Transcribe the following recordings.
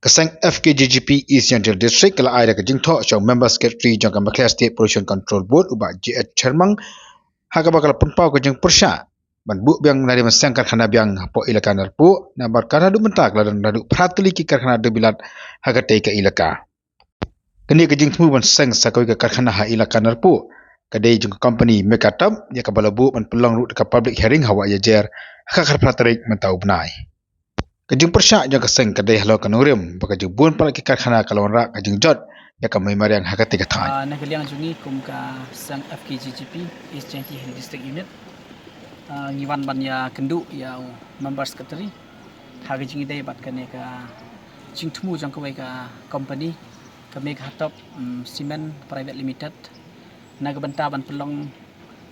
Kasang FKGGP East Central District kala aira ka jingtho chong member secretary jong ka Maclear State Pollution Control Board uba GH Chairman haga bakal punpau ka jing persya ban bu biang nari masang karkhana biang po ilaka narpu na barkara du mentak ladan nadu pratli ki karkhana de bilat haga tei ka ilaka kini ka jing tmu ban sang sakoi ka karkhana ha ilaka narpu kadai jong company Mekatab ya ka balabu ban pelong ru ka public hearing hawa ya jer haga karpratrik mentau benai kajing persyak jang keseng kadai halau kanurim bakajing bun pala ki karkhana kalon rak kajing jot ya ka mai mariang hakati ka thai Nagaliang jungi kum ka sang FKGGP East Changi Hill District Unit ngiwan ban ya kendu ya member secretary hagi jingi dai bat kane ka jingtmu jang ka ka company ka meg hatop cement private limited naga banta ban pelong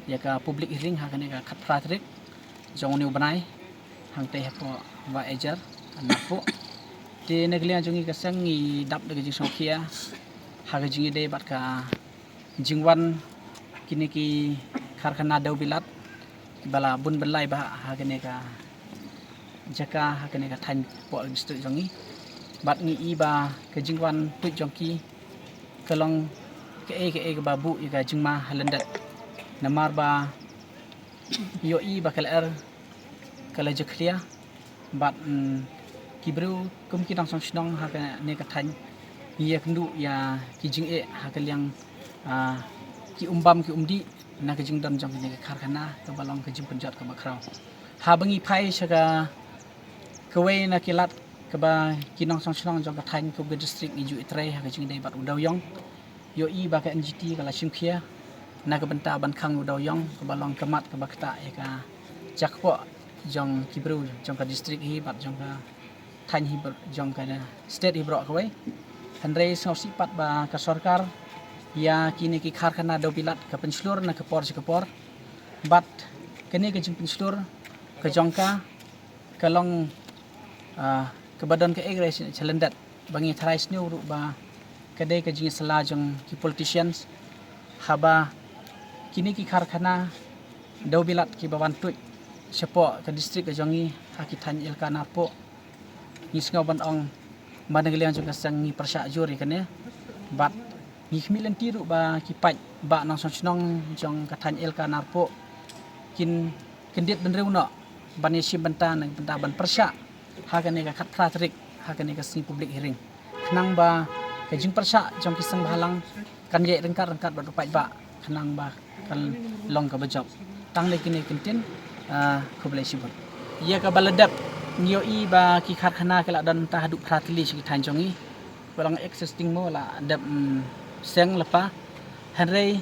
ya ka public hearing hakane ka khat pratrik jong ni banai hang teh ko wa ejar anapo di nagaliang jungi ka sang ngi dap de jing sokia haga jingi dai bat ka jingwan kini ki karkhana dau bilat bala bun belai ba hagane ka jaka hagane ka than po district jongi bat ngi iba ke jingwan pu jongki kalong ke babu iga jingma halendat namar ba yo ba kala kala jaklia bat kibru kum kinang song snong hagane ka than iya kendu ya kijing hakaliang ki umbam ki umdi na kijing dam jong ki karkhana ka balong kijing penjat ka bakrau ha bangi phai saga kawai na kilat ka ba kinong song snong jong ka thain ku district iju itre ha kijing dai bat udau yong yo i ba ka NGT kala simkhia na ka benta ban khang udau yong ka balong kamat ka bakta ya ka jakpo jong kibru jong ka district hi bat jong ka thain hi jong ka state hi bro kawai Henry song sipat ba ka sarkar ya kini ki karkhana do bilat ka penslur na kapor bat kini ka jing penslur ka jongka kalong ka badan ka egre chalendat bangi thrais ni uru ba kadai ka jing sala jong ki politicians haba kini ki karkhana do bilat ki bawantu sepo ka district ka jongi haki than ilka napo ni sngaw ban ong managaliang jong kasang ni persya juri kane bat ni khmilen tiru ba kipat ba nang sonong jong kathan el ka narpo kin kendit benreu no bani sim benta nang benta ban persya hagane ka khat pratrik hagane ka sing public hearing nang ba ka jing persya jong kisang bahalang kan ye rengkat ba rupai ba khnang ba kan long ka bajok tang le kini kintin khoblai sibut ia ka baladap nio i ba ki karkhana kala dan ta haduk pratli si than jongi balang existing mo la dap seng lepa henry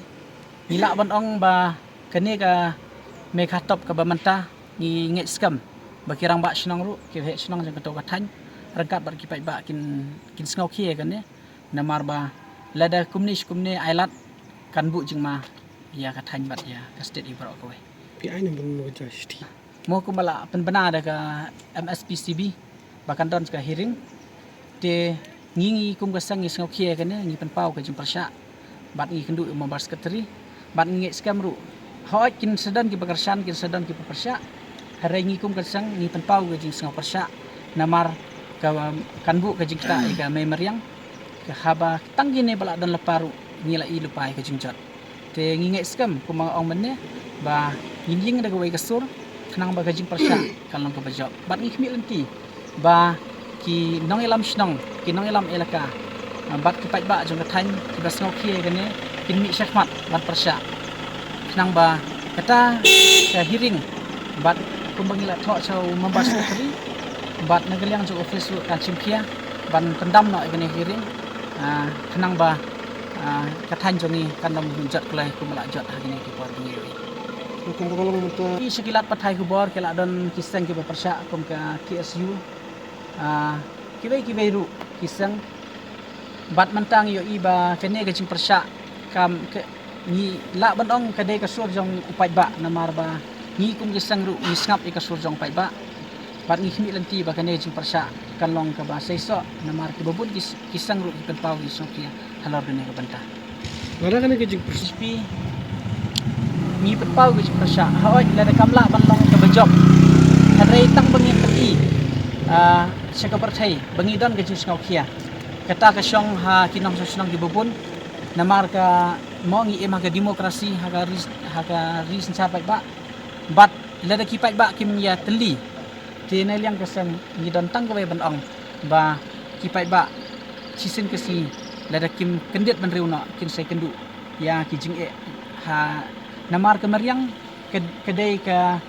nila ban ong ba kani ka me khatop ka bamanta ni nge skam ba kirang ba snong ru ki he snong jang ka to ka than rangkat bar ki pai ba kin sngaw khie kan ne namar ba lada kumne ailat kan bu jingma ya ka than bat ya ka state ibro ko we pi ai nang mo jasti mo kumala penbena ada ka MSPCB bahkan don ka hearing te ngingi kum ka sangi sngaw khie kan ne ngi penpau ka jing persya bat ngi kendu member secretary bat ngi skam ru hoi kin sedan ki bakarsan kin sedan ki persya hari ngi kum ka sang ngi penpau ka jing sngaw persya namar ka kanbu ka jing ta ka memoriang ka haba tanggi ne bala dan leparu ngila i lupai ka jing jot te ngi skam kum ong menne ba nging da ka wai kasur kenang ba ka jing persya kalong ka bajok bat ngi khmi lenti ba ki nong elam snong ki nong elam elaka bat ki pai ba jong ka than ki ba sngaw khie kan ne kin mi syakmat bat persya nang ba kata ka hearing bat kumbangila tho chau membas secretary bat nagaliang jo office kan simkhia ban pendam no kan hearing nang ba ka than jongi kan dam jot klai kumala jot hagini ki por ngi bukan kalau muta ki sekilat pathai ku bor kala don kisang ki ba persya kum ka KSU kibai ru kisang bat mentang yo iba kene ga jing persya kam ke ni la bandong kadai ka sur jong upai ba namar ba ni kum kisang ru ni ngap ka sur jong pai ba bat ni khmi lenti ba kene jing persya kan long ka ba seiso namar ki babun kisang ru kan pau ni sokia halor dene ka banta lara kan ke jing perspi ni pau ka jing persya hawai la kamla ban long ka bajok hadai tang bangin peti Syaka pertai bangidon ke jing sngau kia kata ka syong ha kinong syong di bubun namar ka mo ngi emah ka demokrasi haga ris sapai ba bat lada kipai ba kim ya teli ti na liang ka sang ngidon tang ka ban ong ba kipai ba cisen ke si lada kim kendet ban reuna kin sai kendu ya ki jing ha namar ka mariang kedai ka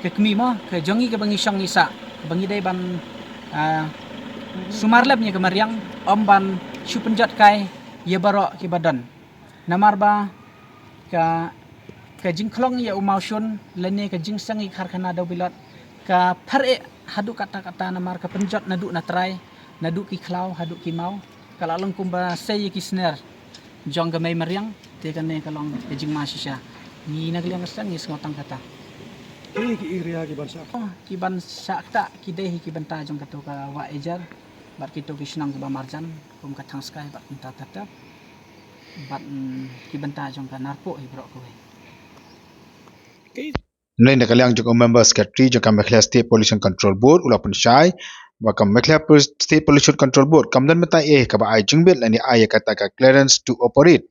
kemi mo ke jongi ke bangi syong isa bangi dai ban sumarlab nya ke mariang om ban syupenjat kai ya barok ki badan namar ba ka jingklong ya umau shun lene ka jingsangi karkhana do bilot ka phare hadu kata-kata namar ka penjot nadu natrai nadu ki klau hadu ki mau kala long kumba sei ki sner jong ga mai mariang te kan ne kalong ka jing masisya ni nagliang sang is ngotang kata Ini ki area ki bansa. ki ban sakta ki dei ki banta jong kato ka wa ejar bat kito ki senang ba marjan kum ka thang sky bat ta tata bat ki banta jong ka narpo hi bro ko Nai na kalyang jong member secretary jong Mekhala State Pollution Control Board ulapun syai wa Mekhala State Pollution Control Board kamdan meta ka ba ai jingbel ani ai kata ka clearance to operate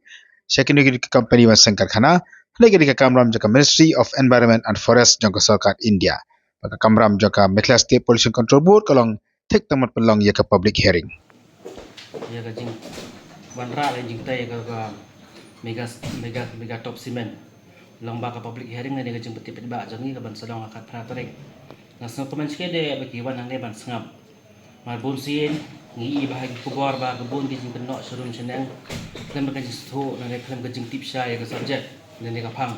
secondary company wa sangkar khana lagi di kamram jong Ministry of Environment and Forest jong Sarkar India wa kamram jong Mekhala State Pollution Control Board kalong thek tamat pelong ya ka public hearing ya ka jing wanra le jing tay ka mega top cement long ba ka public hearing ne ka jing peti ba jangi ka ban sadong akat pratrek nasno komen skede ba ki wan ne ban sngap mar bun sin ngi bahagi kubor ba ka bun ki jing kenok surun seneng klem ka jing sto na klem ka jing tip shy ka subject ne ka phang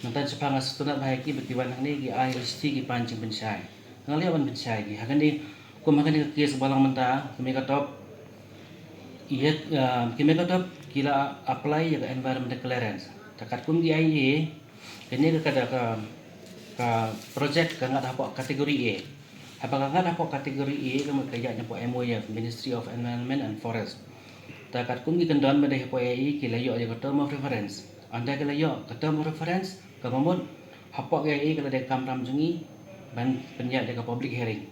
nantan sepang astunat bahagi ba ki wan ne ki ai risti ki pancing ben shy ngali ban ben shy ki hakan di ko makani ka kes balang menta mega top iet kimega top kila apply ya environmental clearance takat kum di IE ini ka kada ka project ka ngat hapo kategori E apakah ngat hapo kategori E ka kaya nya po MOF Ministry of Environment and Forest takat kum di kendon bade hapo E kila yo ya term of reference anda kila yo term of reference ka mamon hapo ga E kala de kamram jungi ban penya de ka public hearing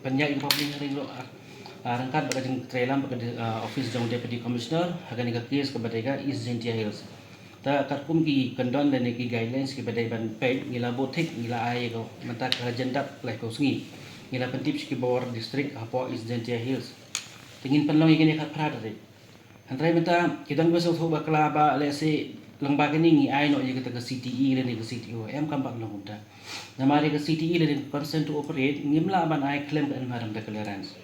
penya ka public hearing lo rangkat baka jeng trailam baka office jong deputy commissioner hagan ka case ka badai East Zentia Hills ta katkum ki kandon dan ki guidelines ki badai ban pay ngila botik ngila ai ko manta ka jendak leh ko sngi ngila pentip ki bawar district apo East Zentia Hills tingin panlong ikini kat pradare antrai menta kidang beso tho bakla ba lese lang ba kini ngi ai no ye ka CTE le ni ka CTO em kam bak long unta namari ka CTE le ni consent to operate ngimla ban ai claim ka environmental clearance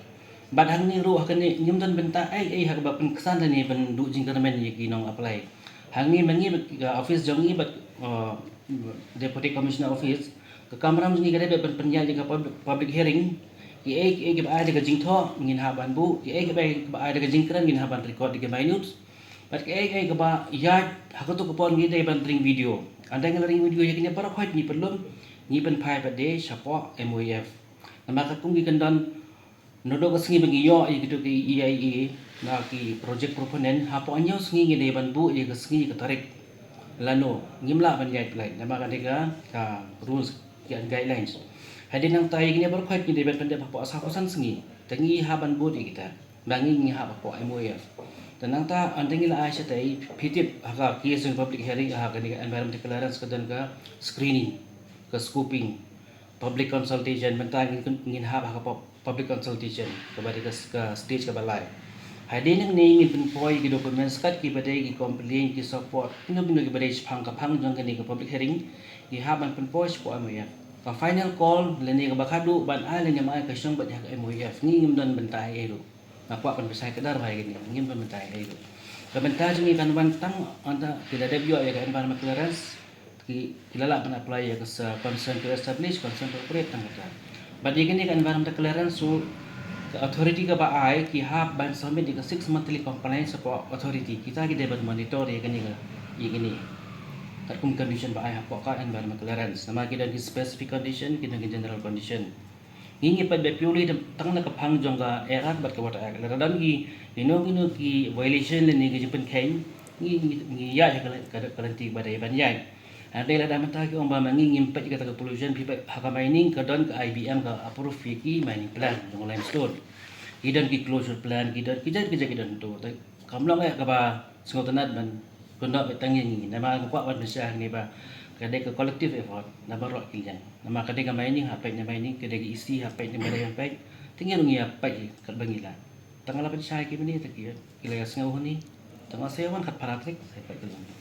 bad hang ni ru hakan ni nyum dan benta ai hak ba pen kesan ni ben du jing termen ye ki nong apply hang ni mengi office jong ni bat deputy commissioner office ke kamram ni gade ben penya jing public hearing ki ai ba ada ke jing tho ngin ha ban bu ki ai ba ada ke jing kran ngin ha ban record di minutes bat ki ai ba ya hak tu ko pon ni dai ban ring video anda ngering video ye ni para khot ni perlum ni ben phai ba de sapo MOF nama ka kum gi kandan nodo ka sengi bagi yo gitu ke EIA na ki project proponent hapo anyo sengi ngide ban bu ye ka sengi ka tarik lano ngimla ban guideline nama ka dega ka rules and guidelines hadin nang tai gini bar khait ngide ban pande hapo asa kosan sengi tangi ha ban bu di kita bangi ngi ha hapo MOF tanang ta andengi la aisha tai pitip ha ki sing public hearing ha ka environmental clearance ka dan ka screening ka scoping public consultation mentang ngin ha ka public consultation kepada ke stage ke balai. Hadin yang ni ingin penpoi ke dokumen sekat ki badai ki complain ki support ino bino ki badai sepang kapang jong ke ni ke public hearing ki haban penpoi support MOF. Ka final call leni ke bakadu ban ai leni mai ke syong bat hak MOF ni ngim dan bentai ero. Nakwa pan besai kedar hai gini ngim ban bentai ero. Ka bentai jong kan ban tang anta tidak ada bio ya ke environment clearance ki kilala pan apply ya ke concern to establish concern to operate tang kata. Badi kini kan environmental clearance so authority ka ba ai ki ha ban submit di 6 monthly compliance support authority kita ki dapat monitor ya kini ka ini takum condition ba ai ha ka environmental clearance nama kita di specific condition kita di general condition ngingi pa be purely tang na ka phang jong ka erat bat ka water act dan ki ino ki violation le ni ki pen khain ngi ya ka kalanti ba dai ban yai Ada lah dah mentah ke orang bangi impact kata ke pollution pipa haka mining ke don ke IBM ke approve fiki mining plan dengan limestone. Kidan ki closure plan kidan kerja tu. Kamlang ya ke ba sengotanat ban kondok betangi ni. Nama kuat wan besar ni ba kadai ke collective effort nama rock kilian. Nama kadai ke mining apa ni mining kadai ke isi apa ni badai apa. Tinggal ngi apa kat bangilan. Tengah lapan syai ki ni tak kira. Kila sengau ni. Tengah sewan kat paratrik saya pak kelang.